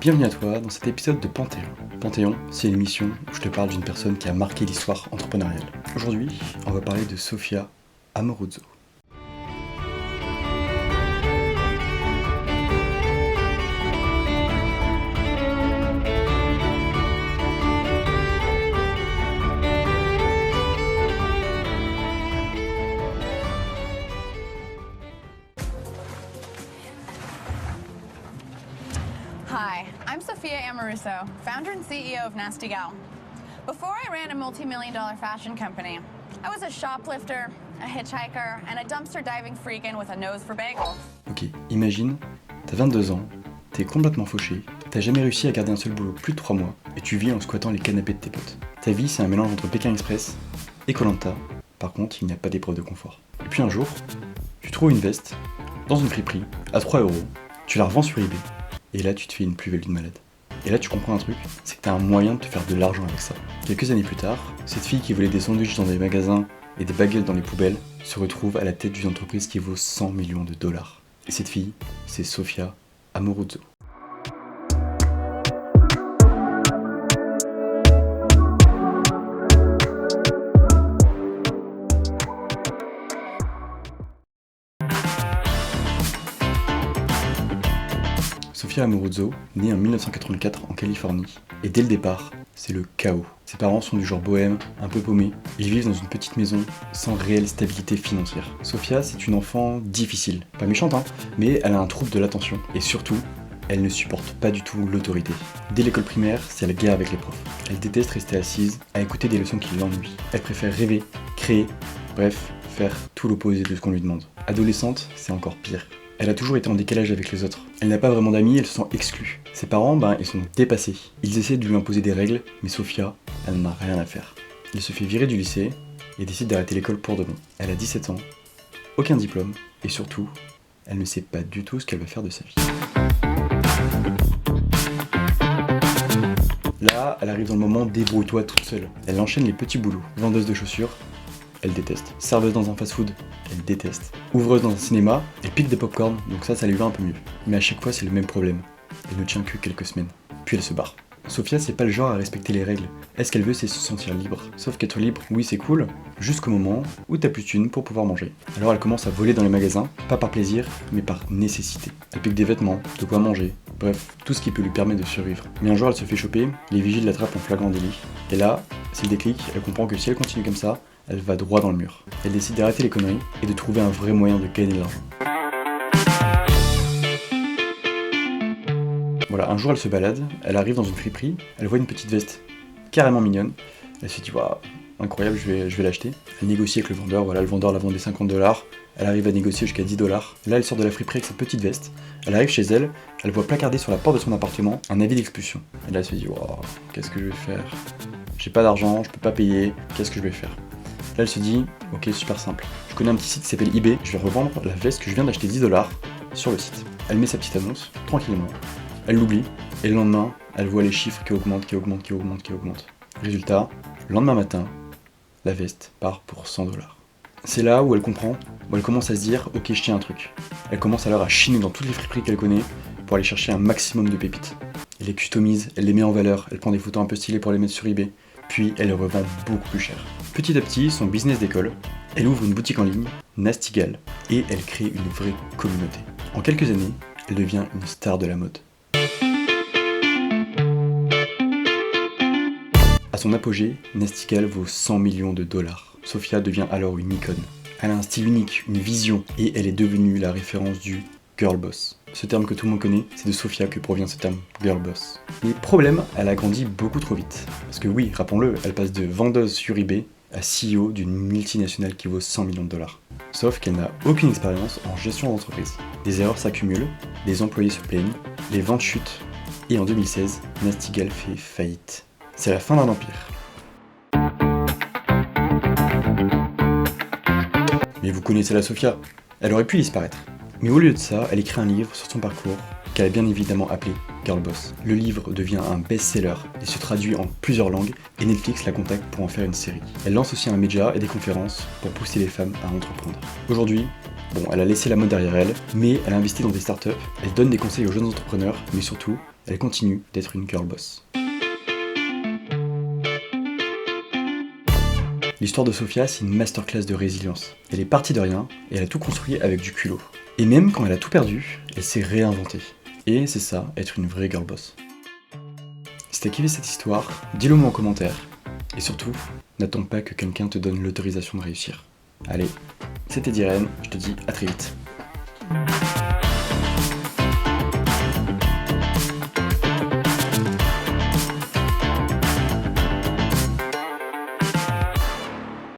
Bienvenue à toi dans cet épisode de Panthéon. Panthéon, c'est une émission où je te parle d'une personne qui a marqué l'histoire entrepreneuriale. Aujourd'hui, on va parler de Sofia Amoruso. Hi, I'm Sofia Amoruso, founder and CEO of Nasty Gal. Before I ran a multi-million-dollar fashion company, I was a shoplifter, a hitchhiker, and a dumpster diving freak-in with a nose for bagels. Ok, imagine, t'as 22 ans, t'es complètement fauché, t'as jamais réussi à garder un seul boulot plus de 3 mois, et tu vis en squattant les canapés de tes potes. Ta vie, c'est un mélange entre Pékin Express et Koh-Lanta. Par contre, il n'y a pas d'épreuve de confort. Et puis un jour, tu trouves une veste dans une friperie à 3 €, tu la revends sur eBay. Et là, tu te fais une plus-value de malade. Et là, tu comprends un truc, c'est que tu as un moyen de te faire de l'argent avec ça. Quelques années plus tard, cette fille qui volait des sandwichs dans des magasins et des baguettes dans les poubelles se retrouve à la tête d'une entreprise qui vaut 100 millions de dollars. Et cette fille, c'est Sofia Amoruso. Sofia Amoruso, née en 1984 en Californie, et dès le départ, c'est le chaos. Ses parents sont du genre bohème, un peu paumés, ils vivent dans une petite maison sans réelle stabilité financière. Sofia, c'est une enfant difficile, pas méchante mais elle a un trouble de l'attention, et surtout, elle ne supporte pas du tout l'autorité. Dès l'école primaire, c'est la guerre avec les profs. Elle déteste rester assise, à écouter des leçons qui l'ennuient. Elle préfère rêver, créer, bref, faire tout l'opposé de ce qu'on lui demande. Adolescente, c'est encore pire. Elle a toujours été en décalage avec les autres. Elle n'a pas vraiment d'amis, elle se sent exclue. Ses parents, ils sont dépassés. Ils essaient de lui imposer des règles, mais Sofia, elle n'en a rien à faire. Elle se fait virer du lycée et décide d'arrêter l'école pour de bon. Elle a 17 ans, aucun diplôme, et surtout, elle ne sait pas du tout ce qu'elle va faire de sa vie. Là, elle arrive dans le moment débrouille-toi toute seule. Elle enchaîne les petits boulots. Vendeuse de chaussures, elle déteste. Serveuse dans un fast-food, elle déteste. Ouvreuse dans un cinéma, elle pique des pop-corn, donc ça lui va un peu mieux. Mais à chaque fois, c'est le même problème. Elle ne tient que quelques semaines. Puis elle se barre. Sofia, c'est pas le genre à respecter les règles. Elle, ce qu'elle veut, c'est se sentir libre. Sauf qu'être libre, oui, c'est cool, jusqu'au moment où t'as plus de thunes pour pouvoir manger. Alors elle commence à voler dans les magasins, pas par plaisir, mais par nécessité. Elle pique des vêtements, de quoi manger, bref, tout ce qui peut lui permettre de survivre. Mais un jour, elle se fait choper, les vigiles l'attrapent en flagrant délit. Et là, c'est le déclic, elle comprend que si elle continue comme ça, elle va droit dans le mur. Elle décide d'arrêter les conneries et de trouver un vrai moyen de gagner de l'argent. Voilà, un jour elle se balade, elle arrive dans une friperie, elle voit une petite veste carrément mignonne, elle se dit waouh, incroyable, je vais l'acheter. Elle négocie avec le vendeur, voilà, le vendeur la vendait 50 $, elle arrive à négocier jusqu'à 10 $. Là elle sort de la friperie avec sa petite veste, elle arrive chez elle, elle voit placardé sur la porte de son appartement un avis d'expulsion. Et là elle se dit waouh, qu'est-ce que je vais faire? J'ai pas d'argent, je peux pas payer, qu'est-ce que je vais faire? Là elle se dit, ok, super simple, je connais un petit site qui s'appelle eBay, je vais revendre la veste que je viens d'acheter 10 $ sur le site. Elle met sa petite annonce, tranquillement, elle l'oublie, et le lendemain, elle voit les chiffres qui augmentent. Résultat, le lendemain matin, la veste part pour 100 $. C'est là où elle comprend, où elle commence à se dire, ok, je tiens un truc. Elle commence alors à chiner dans toutes les friperies qu'elle connaît pour aller chercher un maximum de pépites. Elle les customise, elle les met en valeur, elle prend des photos un peu stylées pour les mettre sur eBay, puis elle les revend beaucoup plus cher. Petit à petit, son business décolle, elle ouvre une boutique en ligne, Nasty Gal, et elle crée une vraie communauté. En quelques années, elle devient une star de la mode. À son apogée, Nasty Gal vaut 100 millions de $. Sofia devient alors une icône. Elle a un style unique, une vision, et elle est devenue la référence du girl boss. Ce terme que tout le monde connaît, c'est de Sofia que provient ce terme girl boss. Mais problème, elle a grandi beaucoup trop vite. Parce que oui, rappelons-le, elle passe de vendeuse sur eBay à CEO d'une multinationale qui vaut 100 millions de $. Sauf qu'elle n'a aucune expérience en gestion d'entreprise. Des erreurs s'accumulent, les employés se plaignent, les ventes chutent, et en 2016, Nasty Gal fait faillite. C'est la fin d'un empire. Mais vous connaissez la Sofia, elle aurait pu disparaître. Mais au lieu de ça, elle écrit un livre sur son parcours qu'elle a bien évidemment appelé Girl Boss. Le livre devient un best-seller et se traduit en plusieurs langues et Netflix la contacte pour en faire une série. Elle lance aussi un média et des conférences pour pousser les femmes à entreprendre. Aujourd'hui, elle a laissé la mode derrière elle, mais elle investit dans des startups, elle donne des conseils aux jeunes entrepreneurs, mais surtout, elle continue d'être une girl boss. L'histoire de Sophia, c'est une masterclass de résilience. Elle est partie de rien et elle a tout construit avec du culot. Et même quand elle a tout perdu, elle s'est réinventée. Et c'est ça, être une vraie girl boss. Si t'as kiffé cette histoire, dis-le moi en commentaire. Et surtout, n'attends pas que quelqu'un te donne l'autorisation de réussir. Allez, c'était Diren, je te dis à très vite.